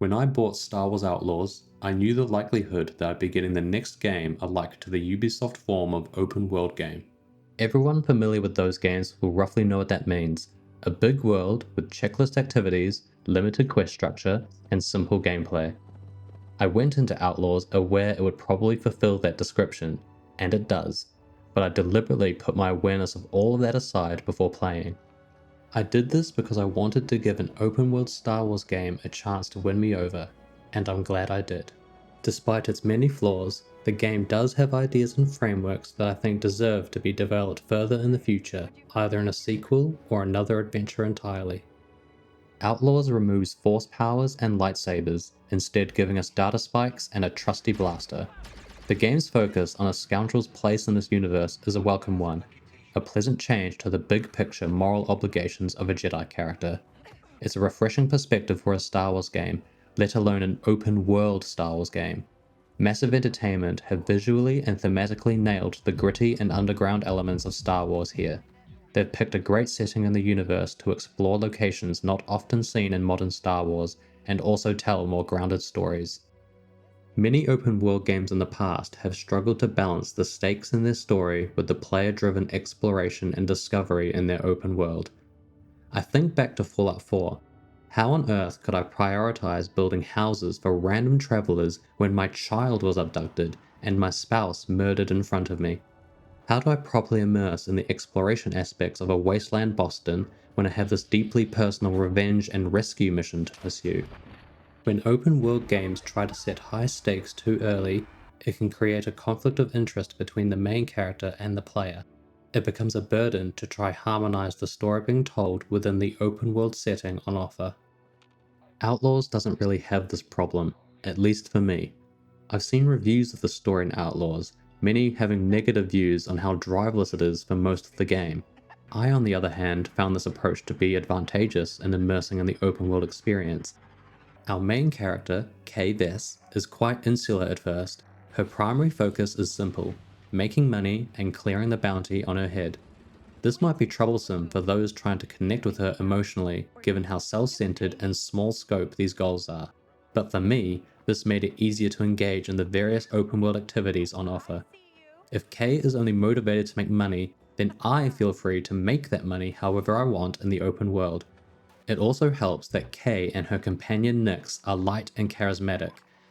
When I bought Star Wars Outlaws, I knew the likelihood that I'd be getting the next game alike to the Ubisoft form of open world game. Everyone familiar with those games will roughly know what that means. A big world with checklist activities, limited quest structure, and simple gameplay. I went into Outlaws aware it would probably fulfill that description, and it does, but I deliberately put my awareness of all of that aside before playing. I did this because I wanted to give an open world Star Wars game a chance to win me over, and I'm glad I did. Despite its many flaws, the game does have ideas and frameworks that I think deserve to be developed further in the future, either in a sequel or another adventure entirely. Outlaws removes force powers and lightsabers, instead giving us data spikes and a trusty blaster. The game's focus on a scoundrel's place in this universe is a welcome one, a pleasant change to the big picture moral obligations of a Jedi character. It's a refreshing perspective for a Star Wars game, let alone an open world Star Wars game. Massive Entertainment have visually and thematically nailed the gritty and underground elements of Star Wars here. They've picked a great setting in the universe to explore locations not often seen in modern Star Wars, and also tell more grounded stories. Many open world games in the past have struggled to balance the stakes in their story with the player-driven exploration and discovery in their open world. I think back to Fallout 4. How on earth could I prioritize building houses for random travelers when my child was abducted and my spouse murdered in front of me? How do I properly immerse in the exploration aspects of a wasteland Boston when I have this deeply personal revenge and rescue mission to pursue? When open world games try to set high stakes too early, it can create a conflict of interest between the main character and the player. It becomes a burden to try harmonize the story being told within the open world setting on offer. Outlaws doesn't really have this problem, at least for me. I've seen reviews of the story in Outlaws, many having negative views on how driveless it is for most of the game. I, on the other hand, found this approach to be advantageous in immersing in the open world experience. Our main character, Kay Vess, is quite insular at first. Her primary focus is simple, making money and clearing the bounty on her head. This might be troublesome for those trying to connect with her emotionally, given how self-centered and small scope these goals are. But for me, this made it easier to engage in the various open world activities on offer. If Kay is only motivated to make money, then I feel free to make that money however I want in the open world. It also helps that Kay and her companion Nyx are light and charismatic.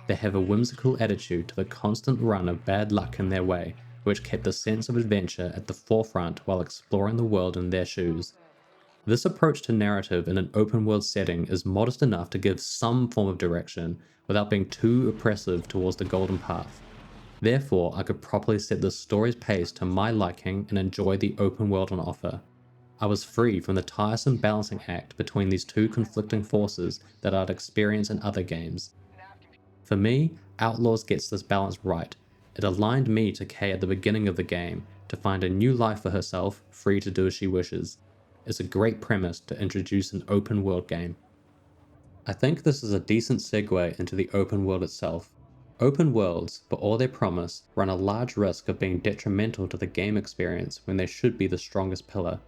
They have a whimsical attitude to the constant run of bad luck in their way, which kept the sense of adventure at the forefront while exploring the world in their shoes. This approach to narrative in an open world setting is modest enough to give some form of direction without being too oppressive towards the golden path. Therefore, I could properly set the story's pace to my liking and enjoy the open world on offer. I was free from the tiresome balancing act between these two conflicting forces that I'd experienced in other games. For me, Outlaws gets this balance right. It aligned me to Kay at the beginning of the game, to find a new life for herself, free to do as she wishes. It's a great premise to introduce an open world game. I think this is a decent segue into the open world itself. Open worlds, for all their promise, run a large risk of being detrimental to the game experience when they should be the strongest pillar.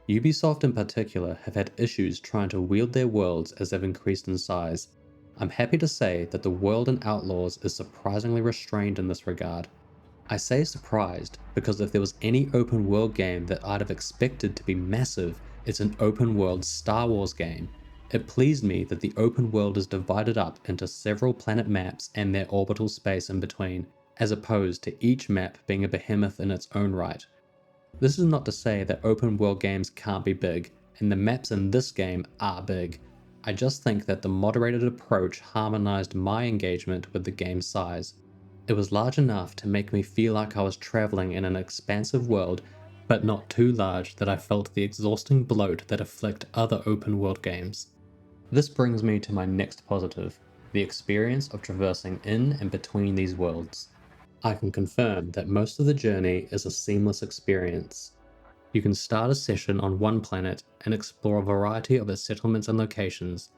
Ubisoft in particular have had issues trying to wield their worlds as they've increased in size. I'm happy to say that the world in Outlaws is surprisingly restrained in this regard. I say surprised because if there was any open world game that I'd have expected to be massive, it's an open world Star Wars game. It pleased me that the open world is divided up into several planet maps and their orbital space in between, as opposed to each map being a behemoth in its own right. This is not to say that open world games can't be big, and the maps in this game are big. I just think that the moderated approach harmonized my engagement with the game's size. It was large enough to make me feel like I was traveling in an expansive world, but not too large that I felt the exhausting bloat that afflict other open world games. This brings me to my next positive, the experience of traversing in and between these worlds. I can confirm that most of the journey is a seamless experience. You can start a session on one planet and explore a variety of its settlements and locations,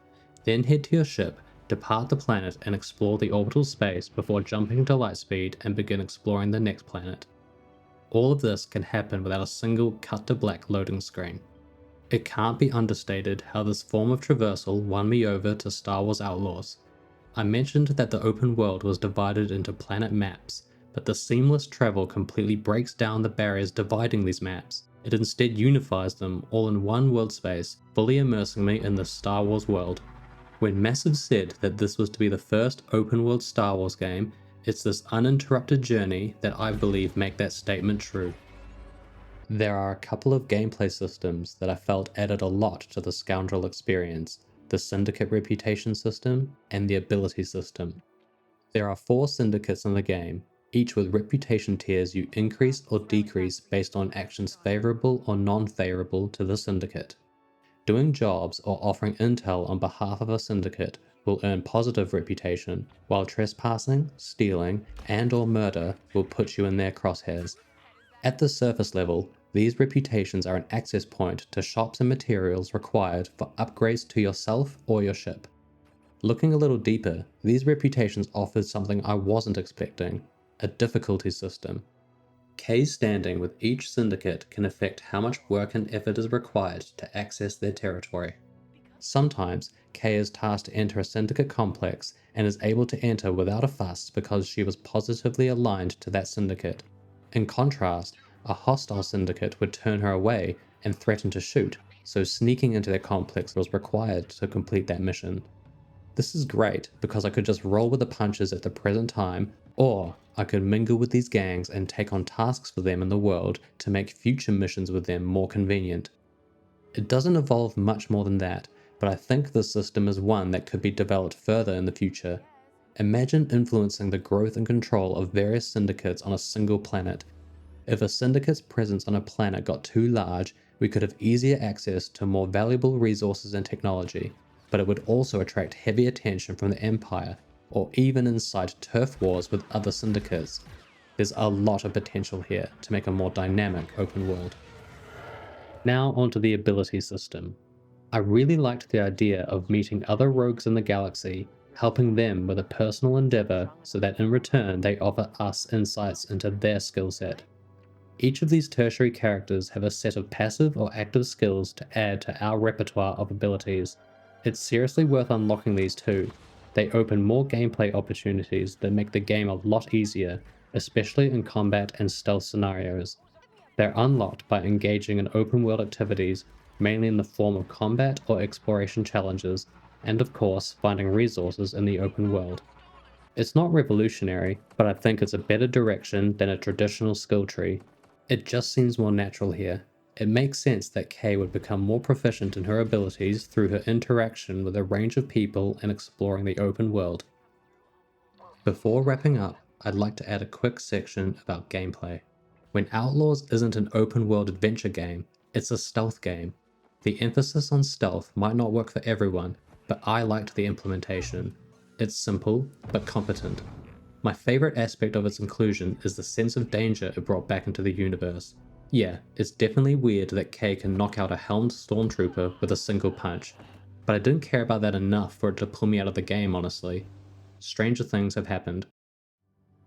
then head to your ship, depart the planet and explore the orbital space before jumping to lightspeed and begin exploring the next planet. All of this can happen without a single cut to black loading screen. It can't be understated how this form of traversal won me over to Star Wars Outlaws. I mentioned that the open world was divided into planet maps, but the seamless travel completely breaks down the barriers dividing these maps. It instead unifies them all in one world space, fully immersing me in the Star Wars world. When Massive said that this was to be the first open world Star Wars game, it's this uninterrupted journey that I believe make that statement true. There are a couple of gameplay systems that I felt added a lot to the Scoundrel experience: the Syndicate reputation system and the ability system. There are 4 syndicates in the game, each with reputation tiers you increase or decrease based on actions favorable or non-favorable to the syndicate. Doing jobs or offering intel on behalf of a syndicate will earn positive reputation, while trespassing, stealing, and/or murder will put you in their crosshairs. At the surface level, these reputations are an access point to shops and materials required for upgrades to yourself or your ship. Looking a little deeper, these reputations offered something I wasn't expecting: a difficulty system. K's standing with each syndicate can affect how much work and effort is required to access their territory. Sometimes, K is tasked to enter a syndicate complex and is able to enter without a fuss because she was positively aligned to that syndicate. In contrast, a hostile syndicate would turn her away and threaten to shoot, so sneaking into their complex was required to complete that mission. This is great because I could just roll with the punches at the present time, or I could mingle with these gangs and take on tasks for them in the world to make future missions with them more convenient. It doesn't evolve much more than that, but I think this system is one that could be developed further in the future. Imagine influencing the growth and control of various syndicates on a single planet. If a syndicate's presence on a planet got too large, we could have easier access to more valuable resources and technology, but it would also attract heavy attention from the Empire, or even incite turf wars with other syndicates. There's a lot of potential here to make a more dynamic open world. Now onto the ability system. I really liked the idea of meeting other rogues in the galaxy, helping them with a personal endeavor so that in return they offer us insights into their skill set. Each of these tertiary characters have a set of passive or active skills to add to our repertoire of abilities. It's seriously worth unlocking these too. They open more gameplay opportunities that make the game a lot easier, especially in combat and stealth scenarios. They're unlocked by engaging in open world activities, mainly in the form of combat or exploration challenges, and of course finding resources in the open world. It's not revolutionary, but I think it's a better direction than a traditional skill tree. It just seems more natural here. It makes sense that Kay would become more proficient in her abilities through her interaction with a range of people and exploring the open world. Before wrapping up, I'd like to add a quick section about gameplay. When Outlaws isn't an open world adventure game, it's a stealth game. The emphasis on stealth might not work for everyone, but I liked the implementation. It's simple, but competent. My favorite aspect of its inclusion is the sense of danger it brought back into the universe. Yeah, it's definitely weird that Kay can knock out a helmed stormtrooper with a single punch, but I didn't care about that enough for it to pull me out of the game, honestly. Stranger things have happened.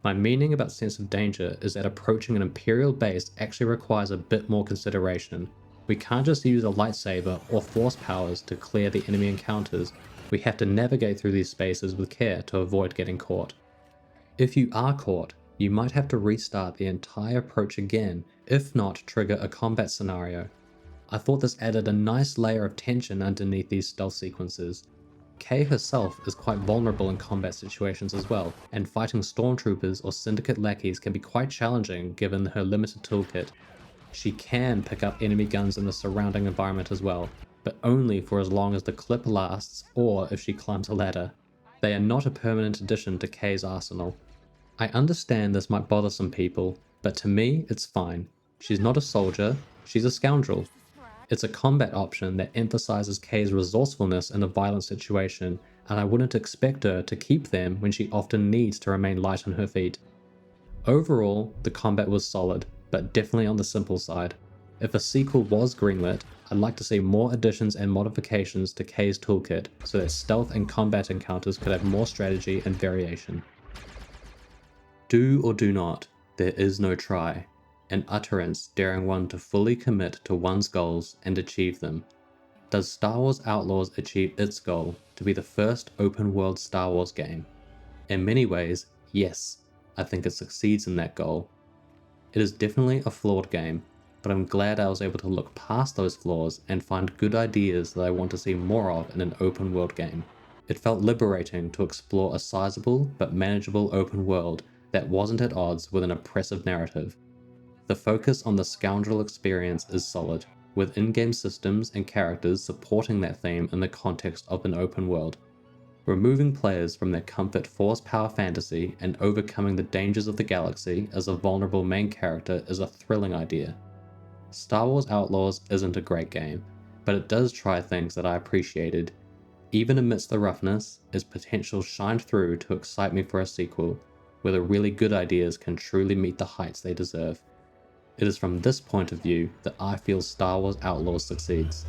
My meaning about sense of danger is that approaching an Imperial base actually requires a bit more consideration. We can't just use a lightsaber or force powers to clear the enemy encounters. We have to navigate through these spaces with care to avoid getting caught. If you are caught, you might have to restart the entire approach again, if not trigger a combat scenario. I thought this added a nice layer of tension underneath these stealth sequences. Kay herself is quite vulnerable in combat situations as well, and fighting stormtroopers or syndicate lackeys can be quite challenging given her limited toolkit. She can pick up enemy guns in the surrounding environment as well, but only for as long as the clip lasts or if she climbs a ladder. They are not a permanent addition to Kay's arsenal. I understand this might bother some people, but to me it's fine. She's not a soldier, she's a scoundrel. It's a combat option that emphasizes Kay's resourcefulness in a violent situation, and I wouldn't expect her to keep them when she often needs to remain light on her feet. Overall, the combat was solid, but definitely on the simple side. If a sequel was greenlit, I'd like to see more additions and modifications to Kay's toolkit so that stealth and combat encounters could have more strategy and variation. Do or do not, there is no try. An utterance daring one to fully commit to one's goals and achieve them. Does Star Wars Outlaws achieve its goal to be the first open world Star Wars game? In many ways, yes, I think it succeeds in that goal. It is definitely a flawed game, but I'm glad I was able to look past those flaws and find good ideas that I want to see more of in an open world game. It felt liberating to explore a sizable but manageable open world that wasn't at odds with an oppressive narrative. The focus on the scoundrel experience is solid, with in-game systems and characters supporting that theme in the context of an open world. Removing players from their comfort force power fantasy and overcoming the dangers of the galaxy as a vulnerable main character is a thrilling idea. Star Wars Outlaws isn't a great game, but it does try things that I appreciated. Even amidst the roughness, its potential shined through to excite me for a sequel, where the really good ideas can truly meet the heights they deserve. It is from this point of view that I feel Star Wars Outlaws succeeds.